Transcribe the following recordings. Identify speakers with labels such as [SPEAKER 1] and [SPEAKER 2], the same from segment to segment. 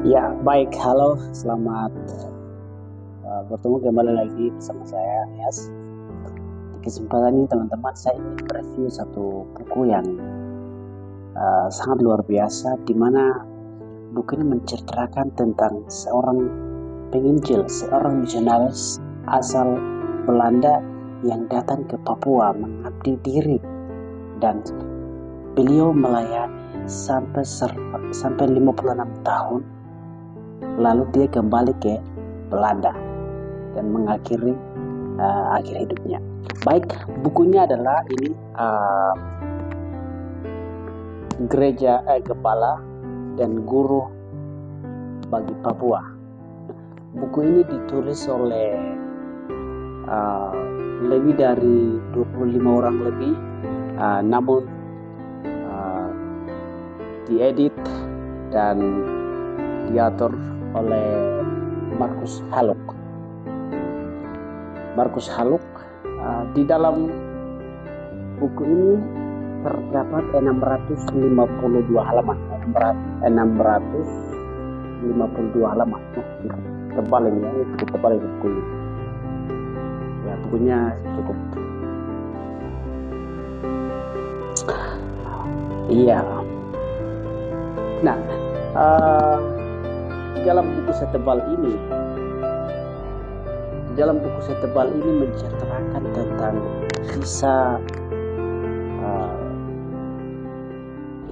[SPEAKER 1] Ya, baik. Halo, selamat bertemu kembali lagi bersama saya, Yas. Di kesempatan ini, teman-teman, saya ingin mereview satu buku yang sangat luar biasa, di mana buku ini menceritakan tentang seorang penginjil, seorang misionaris asal Belanda yang datang ke Papua mengabdi diri, dan beliau melayani sampai 56 tahun. Lalu dia kembali ke Belanda dan mengakhiri akhir hidupnya. Baik, bukunya adalah ini Gereja Gembala dan Guru bagi Papua. Buku ini ditulis oleh lebih dari 25 orang lebih, namun diedit dan diatur oleh Markus Haluk. Di dalam buku ini terdapat 652 halaman. 652 halaman. Tebal ini ya, cukup tebal ini bukunya. Ya, bukunya cukup. Iya. Nah, di dalam buku setebal ini menceritakan tentang kisah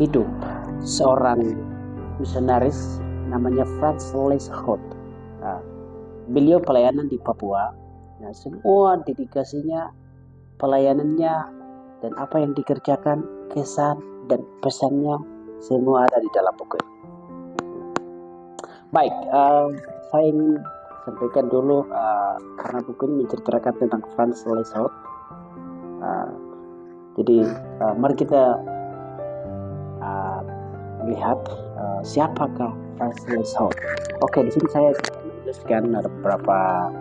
[SPEAKER 1] hidup seorang misionaris namanya Franz Leeshout. Beliau pelayanan di Papua. Nah, semua dedikasinya, pelayanannya, dan apa yang dikerjakan, kesan dan pesannya, semua ada di dalam buku ini. Baik, saya ingin sampaikan dulu karena buku ini menceritakan tentang Franz Leeshout. Jadi mari kita lihat siapakah Franz Leeshout. Oke, di sini saya menuliskan ada beberapa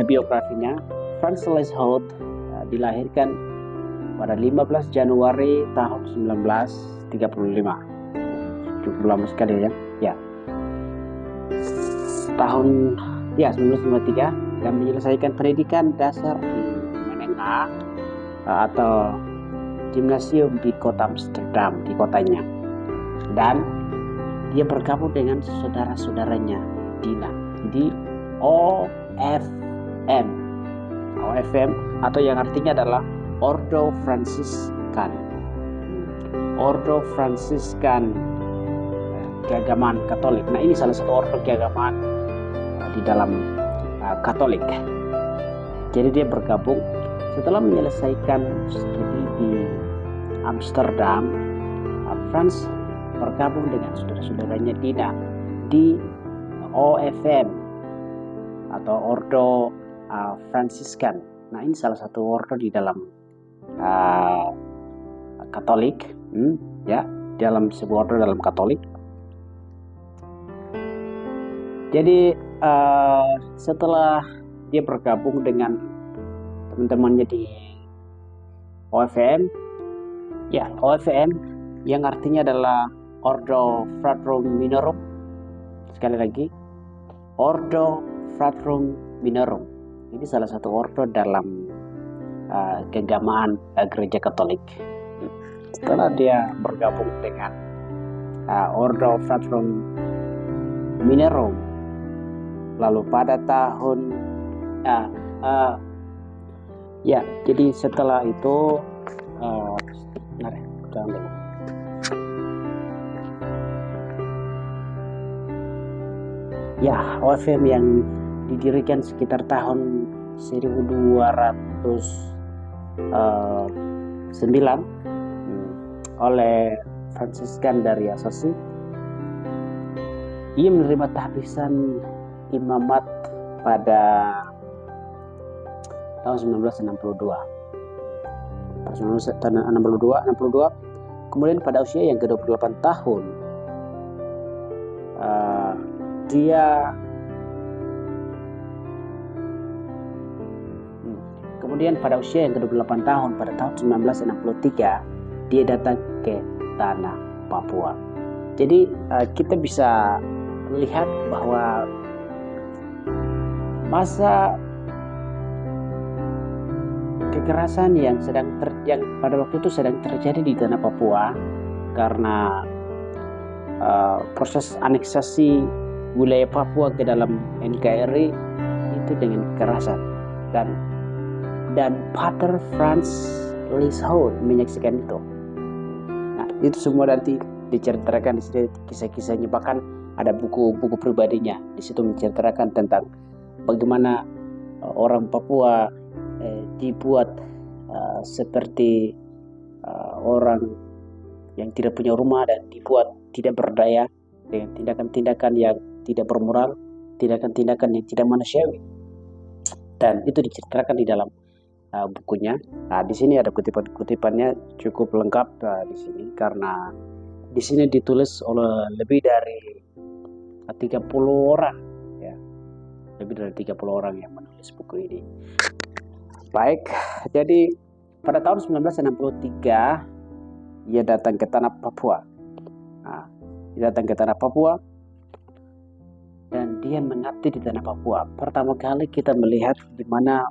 [SPEAKER 1] biografinya. Franz Leeshout dilahirkan pada 15 Januari tahun 1935. Cukup lama sekali ya. Tahun 1953, dan menyelesaikan pendidikan dasar di menengah atau gimnasium di kota Amsterdam, di kotanya. Dan dia bergabung dengan saudara-saudaranya di OFM atau yang artinya adalah Ordo Fransiskan keagamaan Katolik. Nah, ini salah satu ordo keagamaan di dalam Katolik. Jadi dia bergabung setelah menyelesaikan studi di Amsterdam. Franz bergabung dengan saudara-saudaranya di OFM atau Ordo Fransiskan. Nah, ini salah satu ordo di dalam Katolik, dalam sebuah ordo dalam Katolik. Jadi setelah dia bergabung dengan teman-temannya di OFM yang artinya adalah Ordo Fratrum Minorum. Sekali lagi, Ordo Fratrum Minorum. Ini salah satu ordo dalam keagamaan Gereja Katolik. Setelah dia bergabung dengan Ordo Fratrum Minorum, lalu pada tahun jadi setelah itu OFM yang didirikan sekitar tahun 1209 oleh Fransiskan dari Assisi. Ia menerima tahbisan imamat pada tahun 1962. Kemudian pada usia yang ke-28 tahun pada tahun 1963 dia datang ke tanah Papua. Jadi kita bisa lihat bahwa masa kekerasan yang pada waktu itu sedang terjadi di tanah Papua karena proses aneksasi wilayah Papua ke dalam NKRI itu dengan kekerasan, dan Pater Franz Lieshout menyaksikan itu. Nah, itu semua nanti diceritakan di sini kisah-kisahnya, bahkan ada buku-buku pribadinya di situ menceritakan tentang bagaimana orang Papua dibuat seperti orang yang tidak punya rumah dan dibuat tidak berdaya dengan tindakan-tindakan yang tidak bermoral, tindakan-tindakan yang tidak manusiawi. Dan itu diceritakan di dalam bukunya. Nah, di sini ada kutipan-kutipannya cukup lengkap di sini, karena di sini ditulis oleh lebih dari 30 orang, ya. Lebih dari 30 orang yang menulis buku ini. Baik, jadi pada tahun 1963 ia datang ke tanah Papua. Nah, dia datang ke tanah Papua dan dia mengabdi di tanah Papua. Pertama kali kita melihat di mana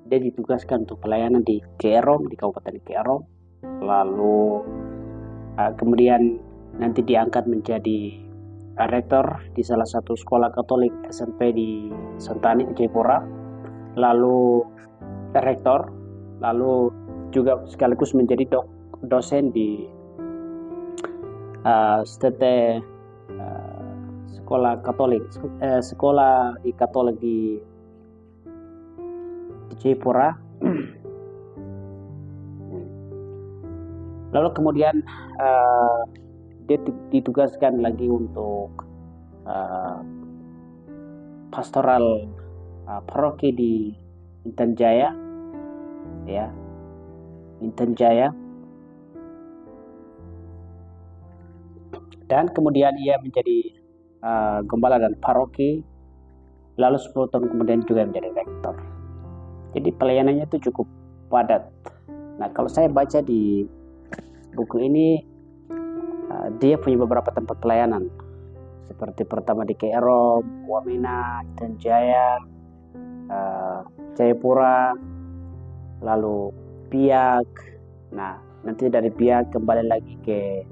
[SPEAKER 1] dia ditugaskan untuk pelayanan di Kerom, di Kabupaten Kerom. Lalu kemudian nanti diangkat menjadi rektor di salah satu sekolah Katolik SMP di Sentani, Jayapura. Lalu rektor, lalu juga sekaligus menjadi dosen di sekolah Katolik, sekolah di Katolik di Jayapura. Lalu kemudian dia ditugaskan lagi untuk pastoral paroki di Intan Jaya, ya, Intan Jaya. Dan kemudian ia menjadi gembala dan paroki, lalu 10 tahun kemudian juga menjadi rektor. Jadi pelayanannya itu cukup padat. Nah, kalau saya baca di buku ini, dia punya beberapa tempat pelayanan, seperti pertama di Kerom, Wamena, Intan Jaya, Jayapura, lalu Biak. Nah, nanti dari Biak kembali lagi ke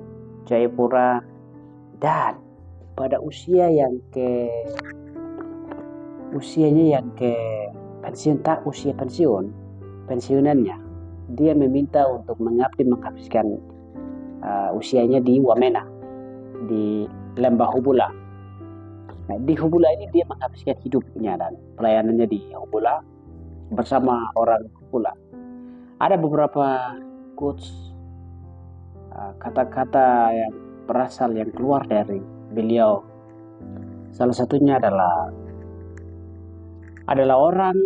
[SPEAKER 1] Jayapura, dan pada usianya yang ke pensiunannya, dia meminta untuk menghabiskan usianya di Wamena, di Lembah Hubula. Nah, di Hubula ini dia menghabiskan hidupnya dan pelayanannya di Hubula bersama orang Hubula. Ada beberapa quotes, kata-kata yang keluar dari beliau. Salah satunya adalah orang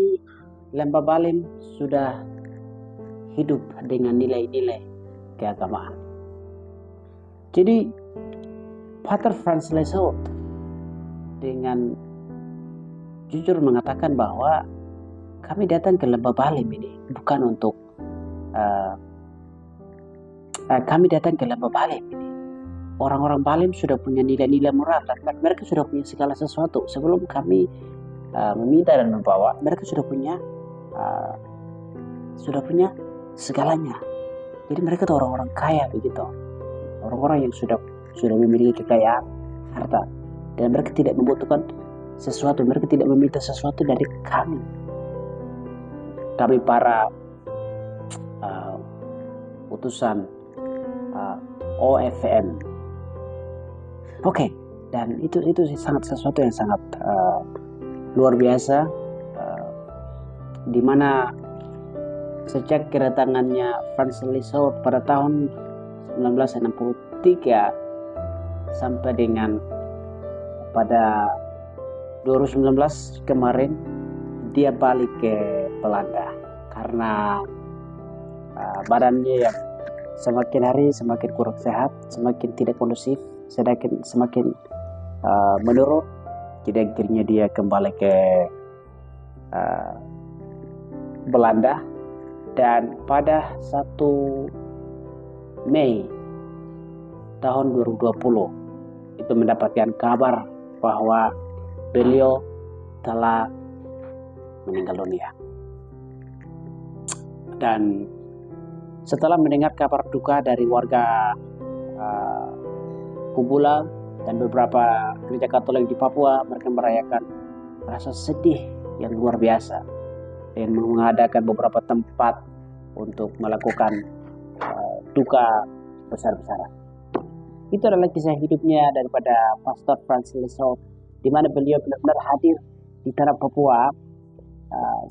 [SPEAKER 1] Lembah Baliem sudah hidup dengan nilai-nilai keagamaan. Jadi Pater Franz Lieshout dengan jujur mengatakan bahwa kami datang ke Lembah Baliem ini bukan untuk orang-orang Baliem sudah punya nilai-nilai moral dan mereka sudah punya segala sesuatu. Sebelum kami meminta dan membawa, mereka sudah punya segalanya. Jadi mereka itu orang-orang kaya begitu, orang-orang yang sudah memiliki kekayaan harta, dan mereka tidak membutuhkan sesuatu, mereka tidak meminta sesuatu dari kami para utusan OFM. Oke, dan itu sesuatu yang sangat luar biasa, di mana sejak kedatangannya Franz Lieshout pada tahun 1963 sampai dengan pada 2019 kemarin, dia balik ke Belanda karena badannya yang semakin hari semakin kurang sehat, semakin tidak kondusif, semakin menurun. Jadi akhirnya dia kembali ke Belanda, dan pada 1 Mei tahun 2020 itu mendapatkan kabar bahwa beliau telah meninggal dunia. Dan setelah mendengar kabar duka dari warga Kubula dan beberapa gereja Katolik di Papua, mereka merayakan rasa sedih yang luar biasa dan mengadakan beberapa tempat untuk melakukan duka besar-besaran. Itu adalah kisah hidupnya daripada Pastor Francis Lizard, di mana beliau benar-benar hadir di tanah Papua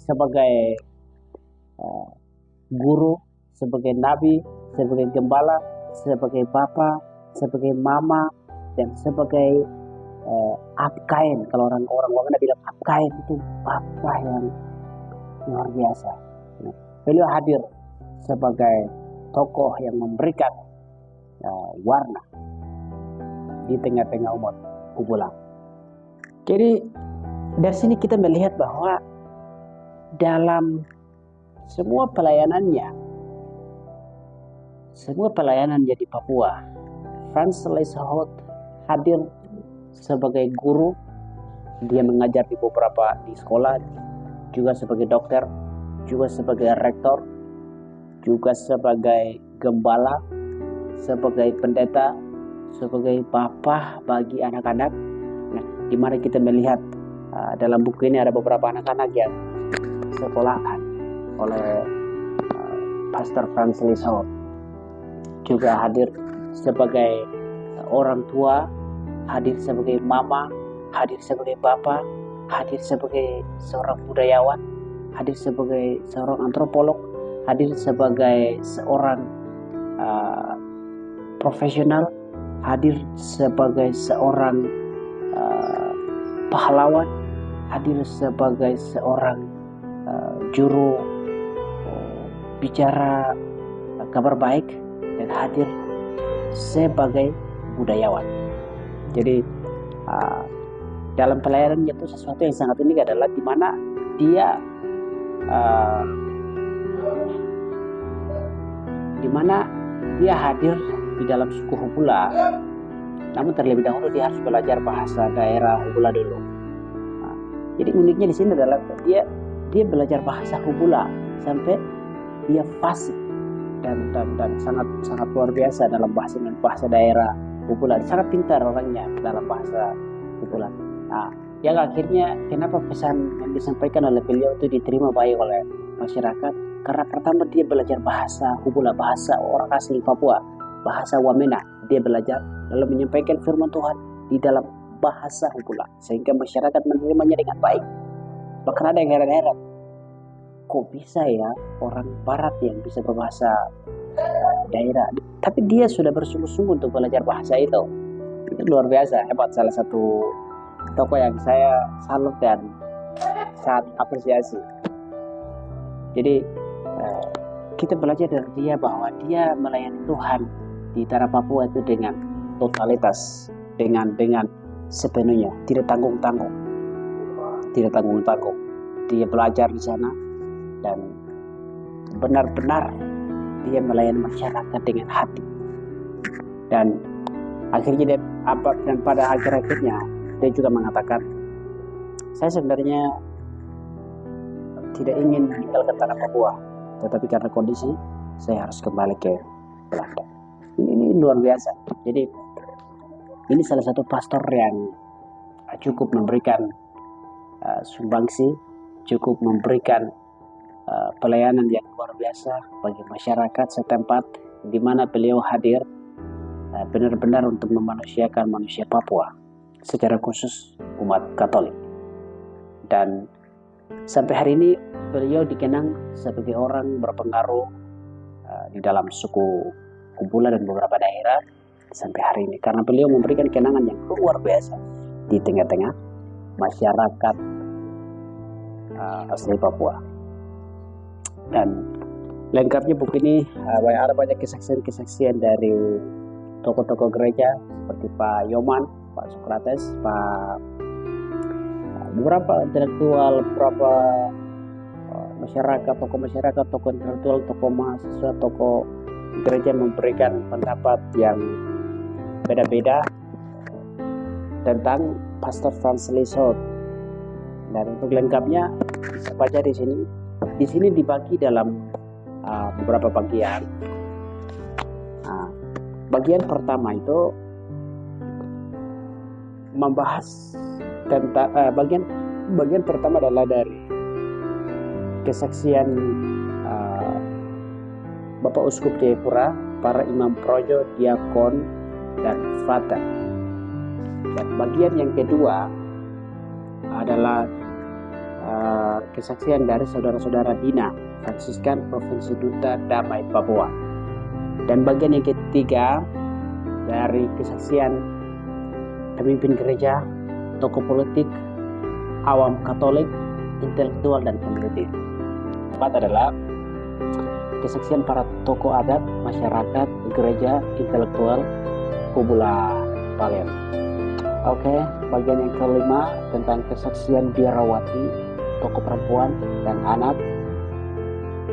[SPEAKER 1] sebagai guru, sebagai nabi, sebagai gembala, sebagai bapa, sebagai mama, dan sebagai apkain. Kalau orang-orang Wamena bilang apkain, itu papa yang luar biasa. Beliau hadir sebagai tokoh yang memberikan warna di tengah-tengah umat Kubula. Jadi dari sini kita melihat bahwa dalam semua pelayanannya di Papua, Francis Lizard hadir sebagai guru. Dia mengajar di beberapa di sekolah, juga sebagai dokter, juga sebagai rektor, juga sebagai gembala, sebagai pendeta, sebagai bapa bagi anak-anak. Nah, di mana kita melihat dalam buku ini ada beberapa anak-anak yang disekolahkan oleh Pastor Francis Lizard. Juga hadir sebagai orang tua, hadir sebagai mama, hadir sebagai bapa, hadir sebagai seorang budayawan, hadir sebagai seorang antropolog, hadir sebagai seorang profesional, hadir sebagai seorang pahlawan, hadir sebagai seorang juru bicara kabar baik, dan hadir sebagai budayawan. Jadi dalam pelayanannya itu sesuatu yang sangat unik adalah di mana dia hadir di dalam suku Hubula, namun terlebih dahulu dia harus belajar bahasa daerah Hubula dulu. Jadi uniknya di sini adalah dia belajar bahasa Hubula sampai dia fasih dan sangat luar biasa dalam bahasa daerah Hubula. Sangat pintar orangnya dalam bahasa Hubula. Nah, yang akhirnya kenapa pesan yang disampaikan oleh beliau itu diterima baik oleh masyarakat, karena pertama dia belajar bahasa Hubula, bahasa orang asli Papua, bahasa Wamena. Dia belajar lalu menyampaikan firman Tuhan di dalam bahasa Hubula, sehingga masyarakat menerimanya dengan baik. Bahkan ada yang heran-heran, kok bisa ya orang barat yang bisa berbahasa daerah, tapi dia sudah bersungguh-sungguh untuk belajar bahasa itu. Itu luar biasa, hebat. Salah satu tokoh yang saya salut dan sangat apresiasi. Jadi kita belajar dari dia bahwa dia melayani Tuhan di tanah Papua itu dengan totalitas, dengan sepenuhnya, tidak tanggung-tanggung. Dia belajar di sana dan benar-benar dia melayani masyarakat dengan hati. Dan akhirnya pada akhirnya dia juga mengatakan, saya sebenarnya tidak ingin meninggalkan tanah Papua, tetapi karena kondisi saya harus kembali ke Belanda. Ini luar biasa. Jadi ini salah satu pastor yang cukup memberikan sumbangsi, cukup memberikan pelayanan yang luar biasa bagi masyarakat setempat, di mana beliau hadir benar-benar untuk memanusiakan manusia Papua, secara khusus umat Katolik. Dan sampai hari ini beliau dikenang sebagai orang berpengaruh di dalam suku Kubula dan beberapa daerah sampai hari ini, karena beliau memberikan kenangan yang luar biasa di tengah-tengah masyarakat asli Papua. Dan lengkapnya buku ini ada banyak kesaksian dari tokoh-tokoh gereja seperti Pak Yoman, Pak Sokrates, beberapa intelektual, beberapa masyarakat, tokoh intelektual, tokoh mahasiswa, tokoh gereja memberikan pendapat yang beda-beda tentang Pastor Franz Lizot. Dan untuk lengkapnya bisa baca di sini. Di sini dibagi dalam beberapa bagian. Bagian pertama itu membahas tentang bagian pertama adalah dari kesaksian Bapak Uskup Jayapura, para imam projo, diakon, dan frater. Dan bagian yang kedua adalah kesaksian dari saudara-saudara Dina, Fransiskan Provinsi Duta Damai Papua. Dan bagian yang ketiga dari kesaksian pemimpin gereja, tokoh politik, awam Katolik, intelektual, dan peneliti. Keempat adalah kesaksian para tokoh adat, masyarakat, gereja, intelektual, Kubula Palen. Oke, bagian yang kelima tentang kesaksian biarawati, tokoh perempuan, dan anak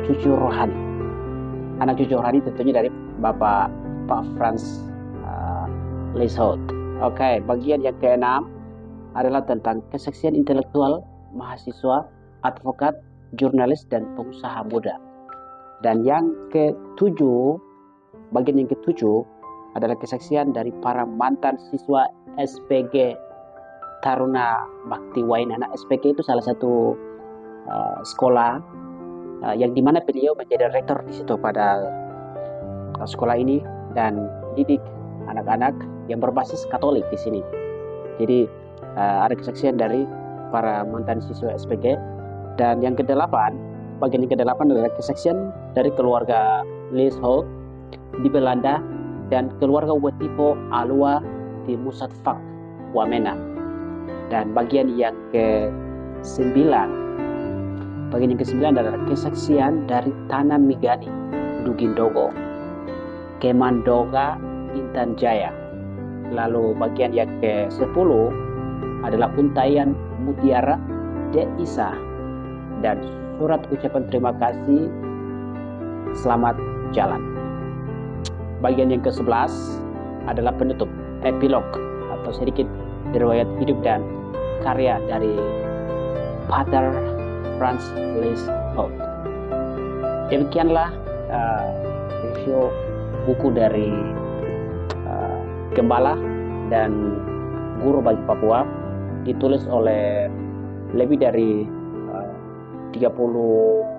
[SPEAKER 1] cucu rohani. Anak cucu rohani tentunya dari Bapak Franz Lizot. Oke, bagian yang keenam adalah tentang kesaksian intelektual, mahasiswa, advokat, jurnalis, dan pengusaha muda. Dan yang ketujuh, bagian yang ketujuh adalah kesaksian dari para mantan siswa SPG Taruna Bakti Wainana. SPG itu salah satu sekolah yang dimana beliau menjadi rektor di situ pada sekolah ini dan didik anak-anak yang berbasis Katolik di sini. Jadi ada kesaksian dari para mantan siswa SPG. Dan yang kedelapan, bagian yang kedelapan adalah kesaksian dari keluarga Lizot di Belanda dan keluarga Wetipo Alua di Musatfak Wamena. Dan bagian yang ke-9 adalah kesaksian dari Tanah Migani Dugindogo, Kemandoga Intan Jaya. Lalu bagian yang ke-10 adalah Untayan Mutiara De Isa dan surat ucapan terima kasih selamat jalan. Bagian yang ke-11 adalah penutup, epilog atau sedikit riwayat hidup dan karya dari Pater Franz Lizot. Demikianlah review buku dari Gembala dan Guru bagi Papua, ditulis oleh lebih dari 30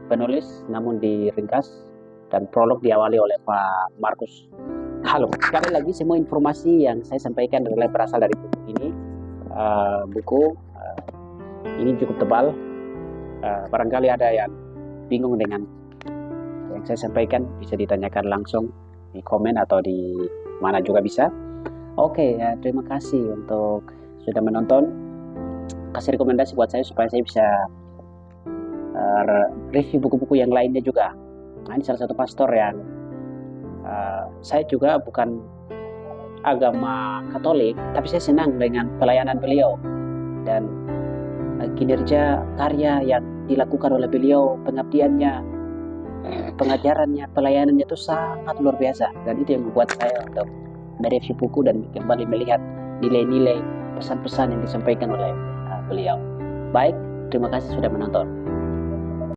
[SPEAKER 1] penulis namun diringkas, dan prolog diawali oleh Pak Markus. Halo, sekali lagi semua informasi yang saya sampaikan adalah berasal dari buku ini. Buku ini cukup tebal. Barangkali ada yang bingung dengan yang saya sampaikan, bisa ditanyakan langsung di komen atau di mana juga bisa. Oke, terima kasih untuk sudah menonton. Kasih rekomendasi buat saya supaya saya bisa review buku-buku yang lainnya juga. Nah, ini salah satu pastor yang saya juga bukan agama Katolik, tapi saya senang dengan pelayanan beliau dan kinerja karya yang dilakukan oleh beliau, pengabdiannya, pengajarannya, pelayanannya itu sangat luar biasa. Dan itu yang membuat saya untuk mereview buku dan kembali melihat nilai-nilai pesan-pesan yang disampaikan oleh beliau. Baik, terima kasih sudah menonton.